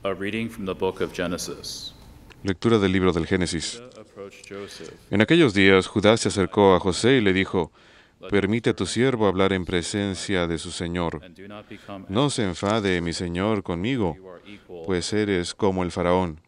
A reading from the book of Genesis. Lectura del libro del Génesis. Judah approached Joseph. En aquellos días, Judá se acercó a José y le dijo: Permite a tu siervo hablar en presencia de su señor. And do not become No se enfade mi señor conmigo, you are equal. pues eres como el faraón.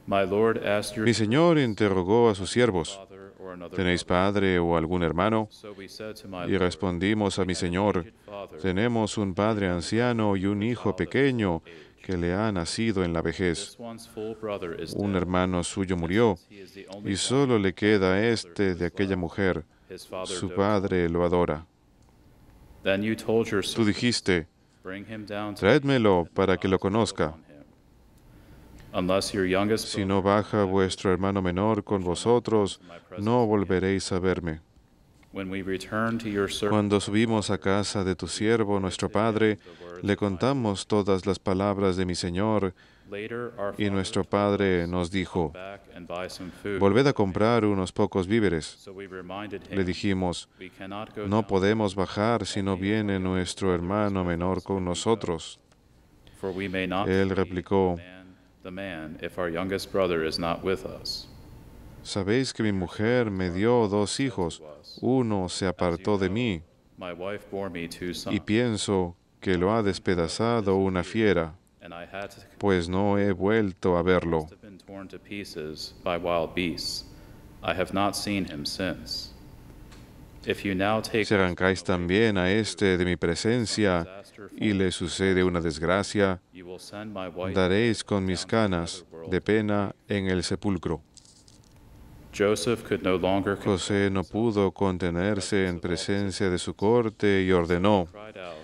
My Lord asked your Mi señor interrogó a sus siervos: father or another ¿Tenéis brother. padre o algún hermano? So we said to my Y Lord, respondimos a mi señor: aged father, Tenemos un padre anciano y un hijo pequeño que le ha nacido en la vejez. this one's full brother is Un dead. hermano suyo murió, He is the only y solo le queda este de aquella mujer. his father Su dotes padre lo adora. Then you told your Tú servant, dijiste: bring him down to Traédmelo para que lo conozca. unless your youngest Si no baja vuestro hermano menor con vosotros, no volveréis a verme. when we return to your servant, Cuando subimos a casa de tu siervo, nuestro padre, le contamos todas las palabras de mi señor, later our y father nuestro told padre us, nos dijo: back and buy some food. Volved a comprar unos pocos víveres. So we reminded Le him, dijimos: we cannot go No down, podemos bajar si no viene nuestro hermano menor con nosotros. for we may not Él free replicó: the man if our youngest brother is not with us. Sabéis que mi mujer me dio 2 hijos, uno se apartó de mí, My wife bore me 2 y sons, pienso que lo ha despedazado una fiera, and I had to pues no he vuelto a verlo. have been torn to pieces by wild beasts. I have not seen him since. If you now take Si arrancáis también a este de mi presencia y le sucede una desgracia, you will send my wife. daréis con mis canas de pena en el sepulcro. Joseph could no longer José no pudo contenerse en presencia de su corte y ordenó: cried out,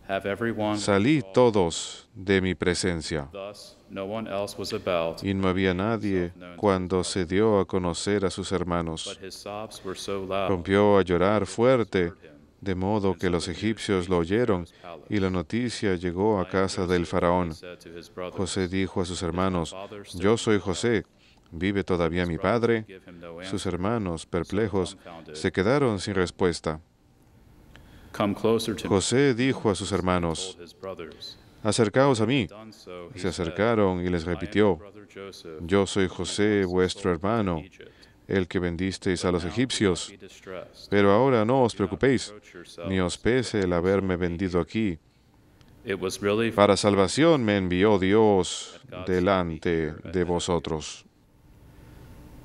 have everyone. Salid todos de mi presencia. Thus, no one else was about, Y no había nadie cuando se dio a conocer a sus hermanos. but his sobs were so loud. Rompió a llorar fuerte, de modo que los egipcios lo oyeron, y la noticia llegó a casa del faraón. Said to his brothers, José dijo a sus hermanos: Yo soy José. ¿Vive todavía mi padre? give him no answer. Sus hermanos, perplejos, se quedaron sin respuesta. Come closer to me, José dijo a sus hermanos: told his brothers. Acercaos a mí. Done so, he Se said, acercaron y les I am repitió: your brother Joseph, Yo soy José, vuestro hermano, Egypt. el que vendisteis a los egipcios. Be distressed. Pero ahora no os preocupéis, Approach yourself. ni os pese el haberme vendido aquí. It was really Para salvación me envió Dios delante de vosotros.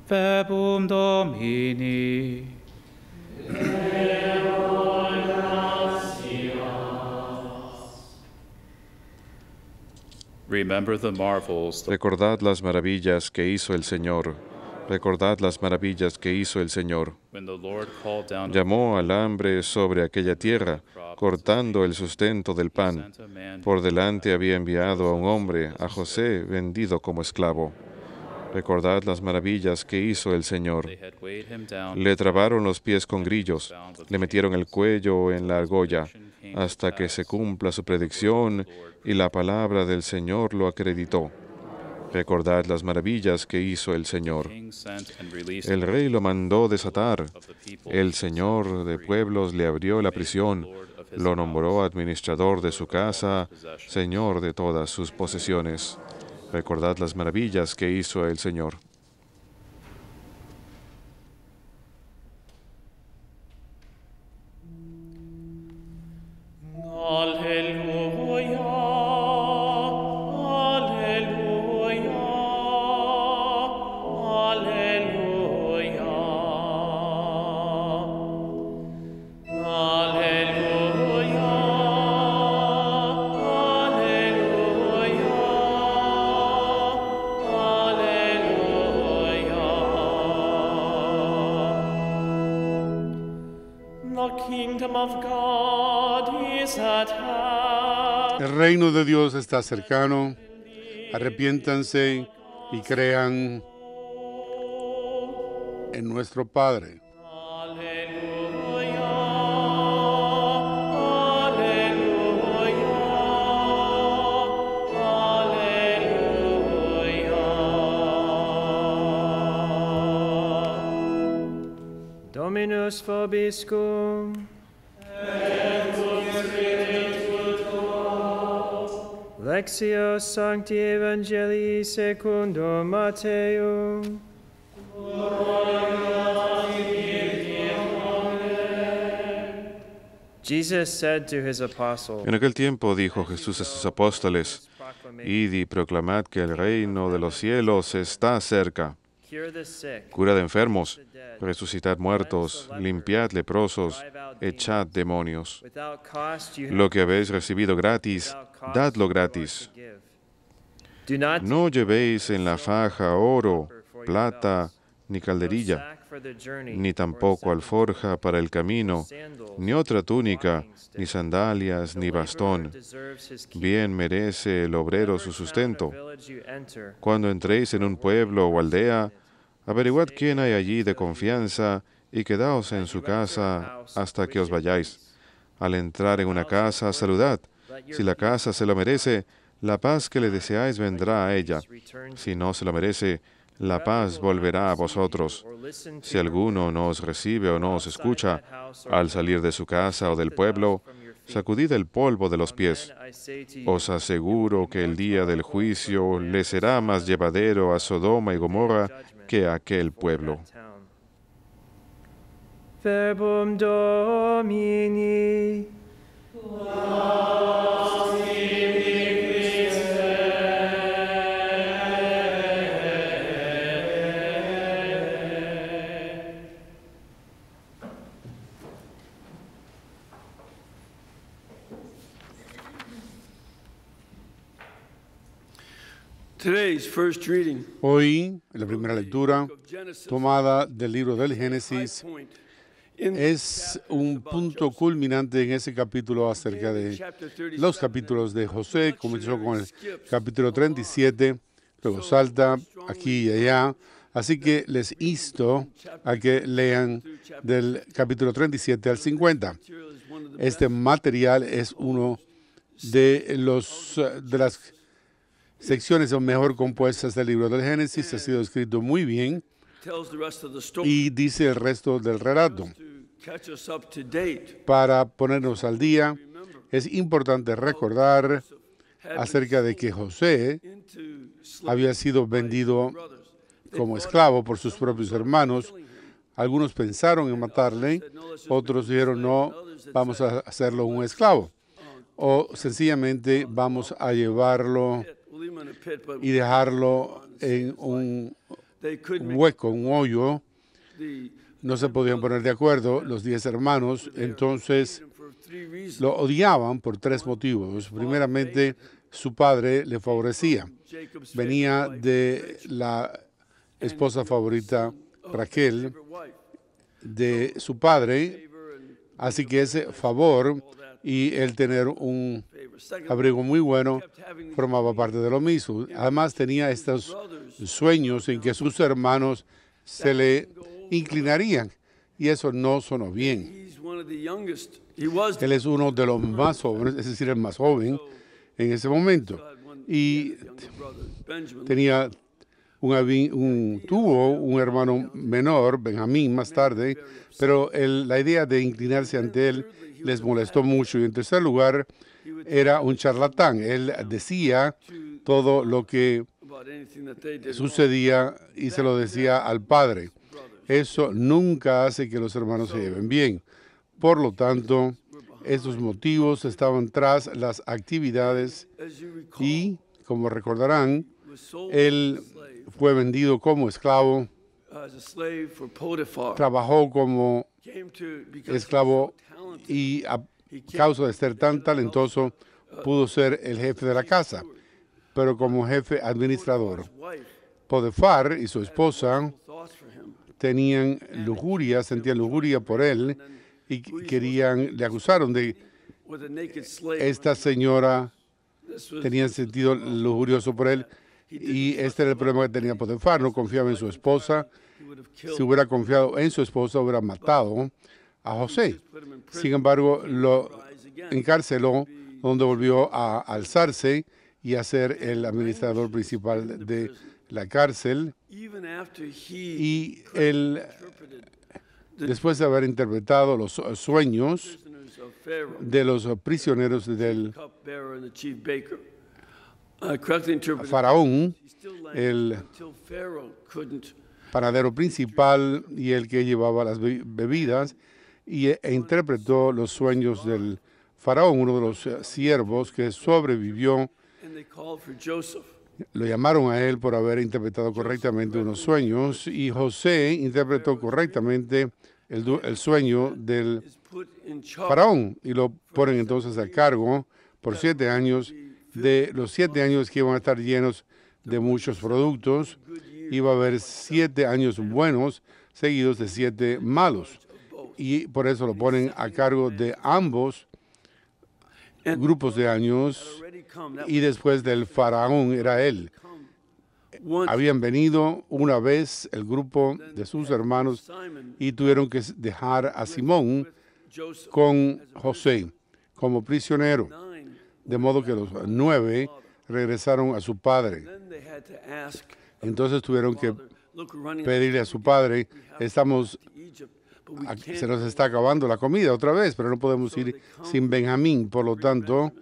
Verbum Domini. Remember the marvels Recordad las maravillas que hizo el Señor. Recordad las maravillas que hizo el Señor. when the Lord called down Llamó al hambre sobre aquella tierra, cortando el sustento del pan. sent a man Por delante había enviado a un hombre, a José, vendido como esclavo. Recordad las maravillas que hizo el Señor. they had weighed him down Le trabaron los pies con grillos, le metieron el cuello en la argolla, hasta que se cumpla su predicción y la palabra del Señor lo acreditó. Recordad las maravillas que hizo el Señor. king sent and released El rey lo mandó desatar. the people El Señor de pueblos le abrió la prisión, lo nombró administrador de su casa, Señor de todas sus posesiones. Recordad las maravillas que hizo el Señor. Alleluia, alleluia, alleluia. Alleluia, alleluia. The kingdom of God is at hand. El reino de Dios está cercano. Arrepiéntanse y crean en nuestro Padre. Alleluia, alleluia, alleluia. Dominus vobiscum. Lectio Sancti Evangelii secundum Matteum. Jesus said to his apostles, En aquel tiempo dijo Jesús a sus apóstoles, id y proclamad que el reino de los cielos está cerca. cure the sick, Curad enfermos, resucitad muertos, limpiad leprosos, echad demonios. without cost you Lo que habéis recibido gratis, dadlo gratis. give. Do not No llevéis en la faja oro, plata, ni calderilla, sack for the journey, ni tampoco alforja para el camino, ni otra túnica, ni sandalias, ni bastón. deserves his keep. Bien merece el obrero su sustento. Village you enter, Cuando entréis en un pueblo o aldea, averiguad quién hay allí de confianza y quedaos en su casa hasta que os vayáis. Al entrar en una casa, saludad. Si la casa se lo merece, la paz que le deseáis vendrá a ella. Si no se lo merece, la paz volverá a vosotros. Si alguno no os recibe o no os escucha, al salir de su casa o del pueblo, sacudid el polvo de los pies. I say to you, Os aseguro que el día del juicio le será más llevadero a Sodoma y Gomorra que a aquel pueblo. town. Verbum Domini. Today's first reading Hoy, la primera lectura, of Genesis tomada del libro del Génesis, point in es un punto culminante en ese capítulo acerca de los capítulos de José. Comenzó con el capítulo 37, luego salta aquí y allá. Así que les insto a que lean del capítulo 37 al 50. Este material es uno de las secciones mejor compuestas del libro del Génesis. Ha sido escrito muy bien tells the rest of the story y dice el resto del relato. to catch us up to date. Para ponernos al día, es importante recordar acerca de que José Into había sido vendido brothers. como esclavo por sus propios hermanos. Algunos pensaron en matarle, otros dijeron no, vamos a hacerlo un esclavo. O sencillamente vamos a llevarlo We'll leave him in a pit, but y dejarlo en un they could make hueco, un hoyo. the No se podían poner de acuerdo los 10 hermanos, entonces him for three reasons. lo odiaban por 3 motivos. Primeramente, su padre le favorecía. Jacob's Venía de la esposa favorita Raquel, favorite wife. de su padre, así que ese favor y el tener un Favor. Second, abrigo muy bueno formaba parte de lo mismo. Además tenía estos sueños en que sus hermanos se le inclinarían y eso no sonó bien. he's one of the youngest. He was the Él es uno de los más jóvenes, es decir, el más joven en ese momento. Y younger brother, Benjamin. tenía tuvo un hermano menor, Benjamín, más tarde, pero la idea de inclinarse ante él les molestó mucho. Y en tercer lugar, era un charlatán. Él decía todo lo que About anything that they did. sucedía y se lo decía al padre. Eso nunca hace que los hermanos se lleven bien. Por lo tanto, estos motivos estaban tras las actividades As you recall, y, como recordarán, he was sold él fue vendido como esclavo, as a slave for Potiphar. trabajó como Came to because esclavo he was so talented. y a causa de ser tan talentoso pudo ser el jefe de la casa, pero como jefe administrador. His wife Potifar y su esposa thoughts for him. tenían lujuria, sentían lujuria por él y le acusaron de With a naked slave. esta señora This was tenía sentido lujurioso por él y este era el problema que tenía Potifar, no confiaba en su esposa. he would have killed. Si hubiera confiado en su esposa, hubiera matado a José. Sin embargo, lo encarceló, donde volvió a alzarse y a ser el administrador principal de la cárcel. Even after he Y él, después de haber interpretado los sueños prisoners of Pharaoh, de los prisioneros del cupbearer and the chief baker. correctly interpreted, Faraón, he still el languished until Pharaoh couldn't. panadero principal y el que llevaba las bebidas, e interpretó los sueños del faraón, uno de los siervos que sobrevivió. And they called for Joseph. Lo llamaron a él por haber interpretado correctamente unos sueños, y José interpretó correctamente el sueño del Is put in charge. faraón, y lo ponen entonces a cargo por 7 años, de los 7 años que iban a estar llenos de muchos productos. Iba a haber 7 años buenos seguidos de 7 malos, y por eso lo ponen a cargo de ambos grupos de años. Already come. That Y después del faraón era él. once Habían venido una vez el grupo de sus hermanos Simon y tuvieron que dejar a Simón Joseph con José como prisionero, 9. de modo que los 9 regresaron a su padre. Then they had to ask, Entonces tuvieron que look, we're running pedirle a su padre: estamos, to Egypt, but we aquí can't. se nos está acabando la comida otra vez, pero no podemos ir sin Benjamín. Por lo tanto,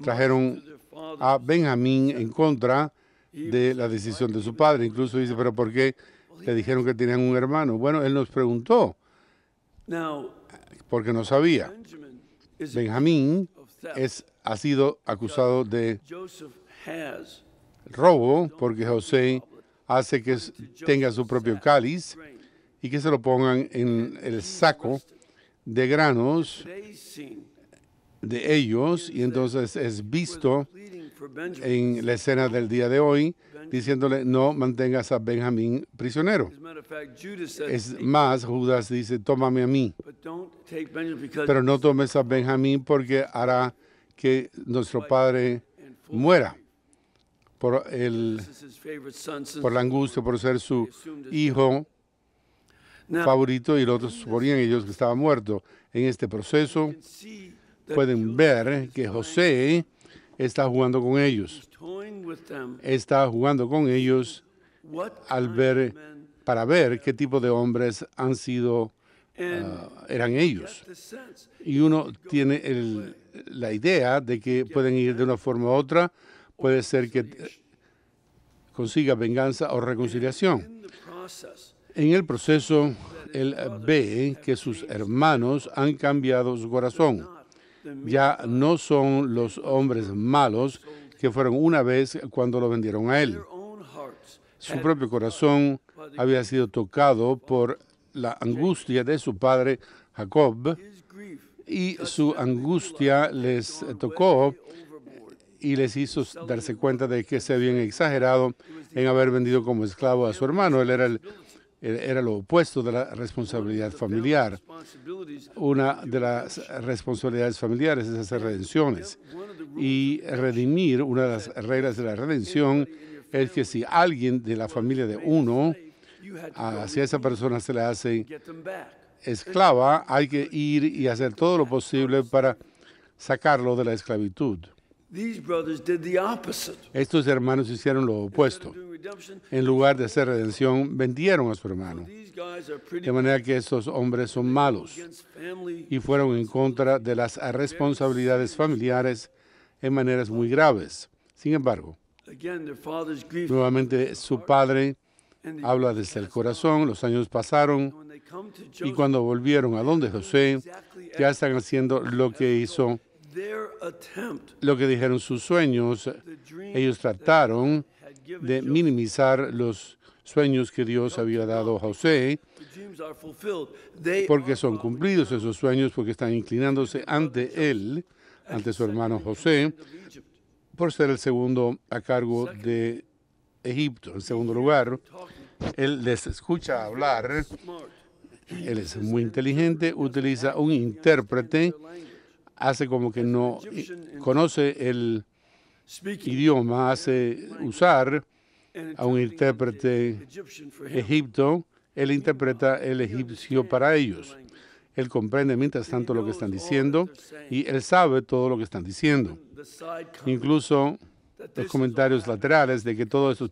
trajeron Their father. a Benjamín en contra de la decisión de su padre. Incluso dice: ¿pero por qué le dijeron que tenían un hermano? Bueno, él nos preguntó, Now, porque no sabía. Benjamin is Benjamín of theft. ha sido acusado de Joseph has robo, porque José hace que tenga su propio cáliz grain. y que se lo pongan en el saco de granos Today's scene de ellos, y entonces es visto pleading for Benjamin. en la escena del día de hoy diciéndole: no mantengas a Benjamín prisionero. As a matter of fact, Judas said, Es más, Judas dice: tómame a mí, but don't take Benjamin because pero no tomes a Benjamín porque hará que nuestro padre muera por, this is his favorite son since por la angustia, por ser su hijo now favorito, y los otros suponían ellos que estaba muerto. En este proceso see that pueden ver que José está jugando con ellos. he's toying with them. Está jugando con ellos What al kind ver, of men para ver qué tipo de hombres han sido, and eran ellos. the sense Y uno tiene la idea de que pueden ir de una forma u otra. Puede ser que consiga venganza o reconciliación. in the process En el proceso, él ve que sus hermanos han cambiado su corazón. Ya no son los hombres malos que fueron una vez cuando lo vendieron a él. their own hearts Su propio corazón había sido tocado por la angustia de su padre Jacob, his grief y su angustia les tocó overboard. y les hizo darse cuenta de que se habían exagerado en haber vendido como esclavo a su hermano. Él era lo opuesto de la responsabilidad familiar. Responsibilities. Una de las responsabilidades familiares es hacer redenciones. Y redimir, una de las reglas de la redención es que si alguien de la familia de uno, You had to hacia esa persona se le hace get them back. esclava, hay que ir y hacer todo lo posible para sacarlo de la esclavitud. These brothers did the opposite. Estos hermanos hicieron lo opuesto. Doing redemption, En lugar de hacer redención, vendieron a su hermano. these guys are pretty De manera que estos hombres son malos against family. y fueron en contra de las responsabilidades familiares en maneras muy graves. Sin embargo, Again, their father's grief. nuevamente su padre And habla desde el corazón. Los años pasaron when they come to y Joseph, cuando volvieron a donde José, ya están haciendo lo que hizo, their attempt, lo que dijeron sus sueños. the dream Ellos trataron had given de Joseph, minimizar los sueños que Dios había dado a José, the dreams are fulfilled. They porque are son cumplidos esos sueños, porque están inclinándose ante él, ante su hermano José, of Egypt. por ser el segundo a cargo de Egipto. En segundo lugar, él les escucha hablar. Smart. Él es muy inteligente, utiliza un intérprete, hace como que no conoce el Speaking idioma, hace usar and a un interpreting intérprete Egyptian for him. egipto. Él interpreta el egipcio para ellos. Él comprende mientras tanto lo que están diciendo y él sabe todo lo que están diciendo. The side comment Incluso los comentarios laterales de que todo esto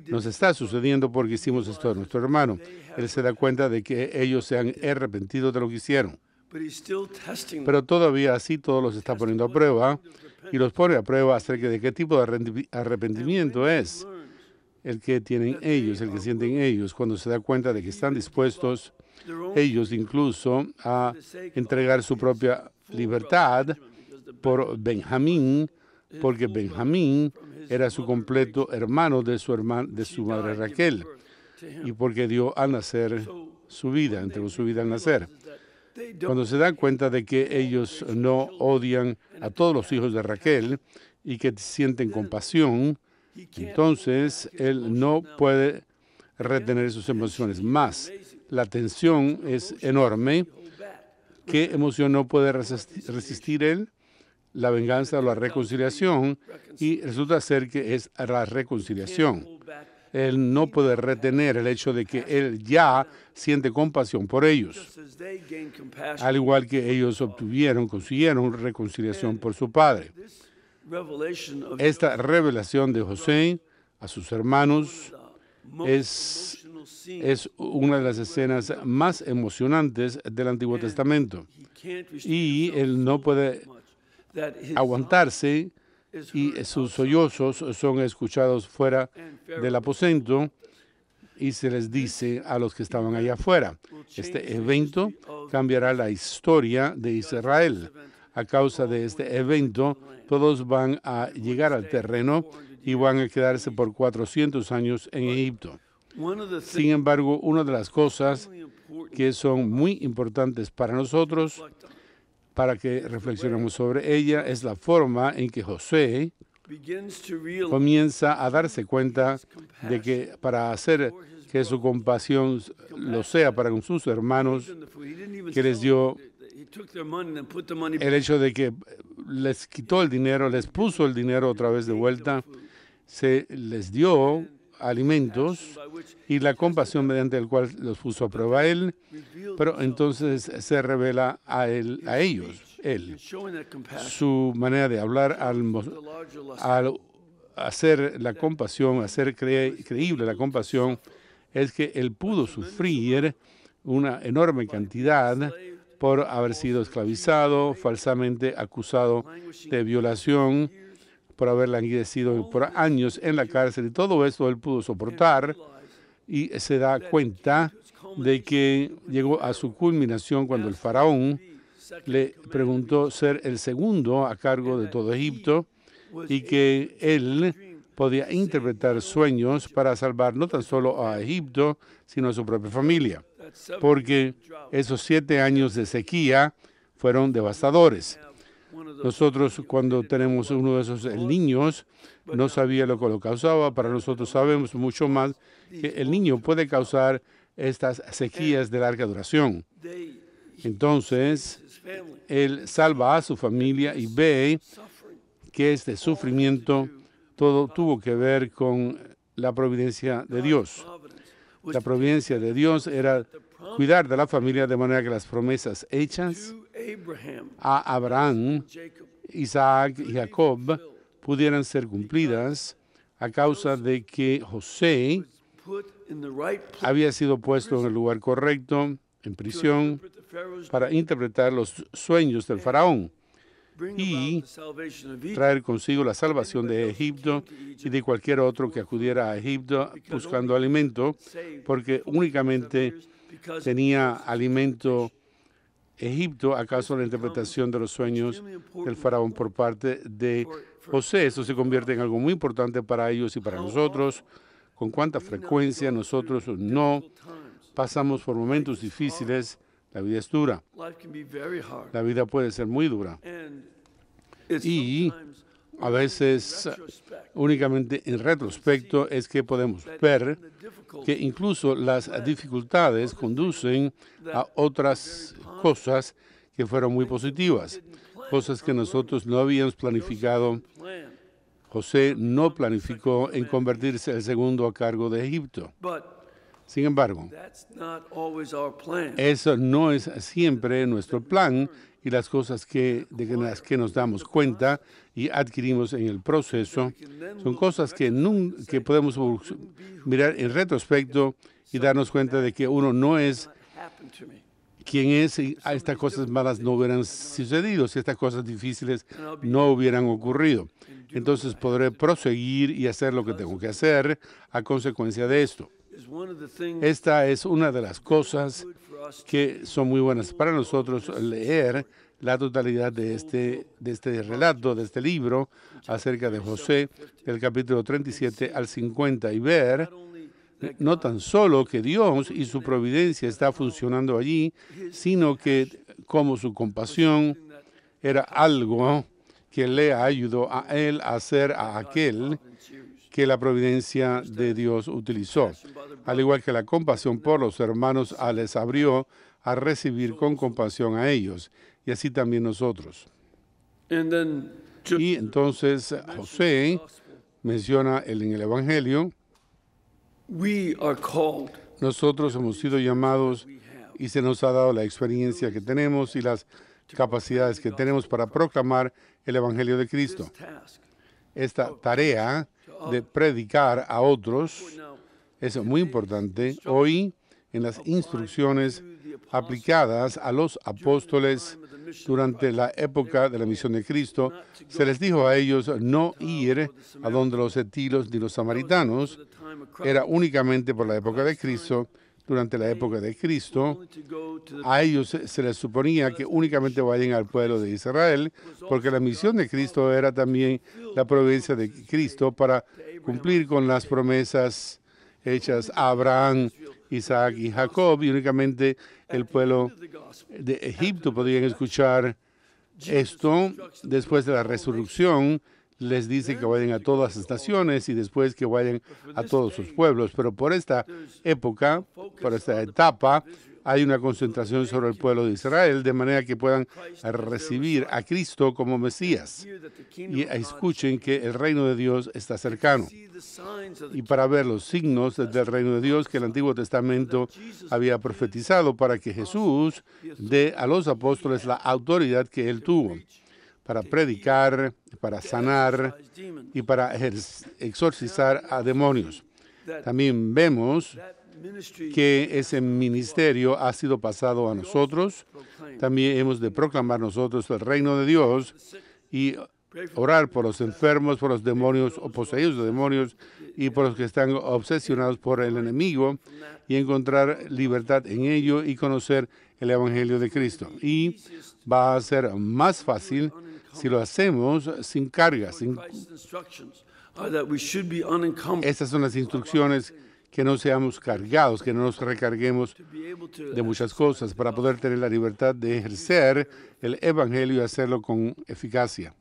nos está sucediendo porque hicimos esto a nuestro hermano. Él se da cuenta de que ellos se han arrepentido de lo que hicieron. but he's still testing Pero todavía así todo los está poniendo a prueba y los pone a prueba acerca de qué tipo de arrepentimiento es el que tienen ellos, el que sienten ellos, cuando se da cuenta de que están dispuestos ellos incluso a entregar su propia libertad por Benjamín, porque Benjamín era su completo hermano de su madre Raquel, y porque dio al nacer su vida, entregó su vida al nacer. Cuando se dan cuenta de que ellos no odian a todos los hijos de Raquel y que sienten compasión, entonces él no puede retener sus emociones más. La tensión es enorme. ¿Qué emoción no puede resistir él? La venganza o la reconciliación, y resulta ser que es la reconciliación. Él no puede retener el hecho de que él ya siente compasión por ellos, al igual que ellos consiguieron reconciliación por su padre. Esta revelación de José a sus hermanos es una de las escenas más emocionantes del Antiguo Testamento, y él no puede aguantarse, y sus sollozos son escuchados fuera del aposento, y se les dice a los que estaban allá afuera: este evento cambiará la historia de Israel. A causa de este evento, todos van a llegar al terreno y van a quedarse por 400 años en Egipto. Sin embargo, una de las cosas que son muy importantes para nosotros, para que reflexionemos sobre ella, es la forma en que José comienza a darse cuenta de que para hacer que su compasión lo sea para con sus hermanos, que les dio el hecho de que les quitó el dinero, les puso el dinero otra vez de vuelta, se les dio alimentos y la compasión mediante el cual los puso a prueba a él, pero entonces se revela a ellos, su manera de hablar al hacer la compasión, hacer creíble la compasión, es que él pudo sufrir una enorme cantidad por haber sido esclavizado, falsamente acusado de violación, por haber languidecido por años en la cárcel, y todo eso él pudo soportar, y se da cuenta de que llegó a su culminación cuando el faraón le preguntó ser el segundo a cargo de todo Egipto, y que él podía interpretar sueños para salvar no tan solo a Egipto, sino a su propia familia, porque esos 7 años de sequía fueron devastadores. Nosotros, cuando tenemos uno de esos niños, no sabía lo que lo causaba. Para nosotros sabemos mucho más que el niño puede causar estas sequías de larga duración. Entonces, él salva a su familia y ve que este sufrimiento todo tuvo que ver con la providencia de Dios. La providencia de Dios era cuidar de la familia de manera que las promesas hechas a Abraham, Isaac y Jacob pudieran ser cumplidas a causa de que José había sido puesto en el lugar correcto, en prisión, para interpretar los sueños del faraón y traer consigo la salvación de Egipto y de cualquier otro que acudiera a Egipto buscando alimento, porque únicamente tenía alimento Egipto a causa de la interpretación de los sueños del faraón por parte de José. Eso se convierte en algo muy importante para ellos y para nosotros. Con cuánta frecuencia nosotros no pasamos por momentos difíciles. La vida es dura. La vida puede ser muy dura. Y a veces únicamente en retrospecto es que podemos ver que incluso las dificultades conducen a otras cosas que fueron muy positivas, cosas que nosotros no habíamos planificado. José no planificó en convertirse el segundo a cargo de Egipto. Sin embargo, eso no es siempre nuestro plan, y las cosas de las que nos damos cuenta y adquirimos en el proceso son cosas que podemos mirar en retrospecto y darnos cuenta de que uno no es quién es si estas cosas malas no hubieran sucedido, si estas cosas difíciles no hubieran ocurrido. Entonces podré proseguir y hacer lo que tengo que hacer a consecuencia de esto. Esta es una de las cosas que son muy buenas para nosotros, leer la totalidad de este relato, de este libro acerca de José, del capítulo 37 al 50, y ver no tan solo que Dios y su providencia está funcionando allí, sino que como su compasión era algo que le ayudó a él a hacer a aquel que la providencia de Dios utilizó. Al igual que la compasión por los hermanos les abrió a recibir con compasión a ellos, y así también nosotros. Y entonces José menciona en el Evangelio, nosotros hemos sido llamados y se nos ha dado la experiencia que tenemos y las capacidades que tenemos para proclamar el Evangelio de Cristo. Esta tarea de predicar a otros es muy importante hoy en las instrucciones aplicadas a los apóstoles durante la época de la misión de Cristo. Se les dijo a ellos no ir a donde los gentiles ni los samaritanos. Era únicamente por la época de Cristo. Durante la época de Cristo, a ellos se les suponía que únicamente vayan al pueblo de Israel, porque la misión de Cristo era también la providencia de Cristo para cumplir con las promesas hechas a Abraham, Isaac y Jacob, y únicamente el pueblo de Egipto podían escuchar esto. Después de la resurrección, les dice que vayan a todas las naciones y después que vayan a todos sus pueblos. Pero por esta época, por esta etapa, hay una concentración sobre el pueblo de Israel, de manera que puedan recibir a Cristo como Mesías y escuchen que el reino de Dios está cercano. Y para ver los signos del reino de Dios que el Antiguo Testamento había profetizado para que Jesús dé a los apóstoles la autoridad que él tuvo para predicar, para sanar y para exorcizar a demonios. También vemos que ese ministerio ha sido pasado a nosotros. También hemos de proclamar nosotros el reino de Dios y orar por los enfermos, por los demonios o poseídos de demonios y por los que están obsesionados por el enemigo y encontrar libertad en ello y conocer el Evangelio de Cristo. Y va a ser más fácil si lo hacemos sin cargas. Estas son las instrucciones, que no seamos cargados, que no nos recarguemos de muchas cosas para poder tener la libertad de ejercer el Evangelio y hacerlo con eficacia.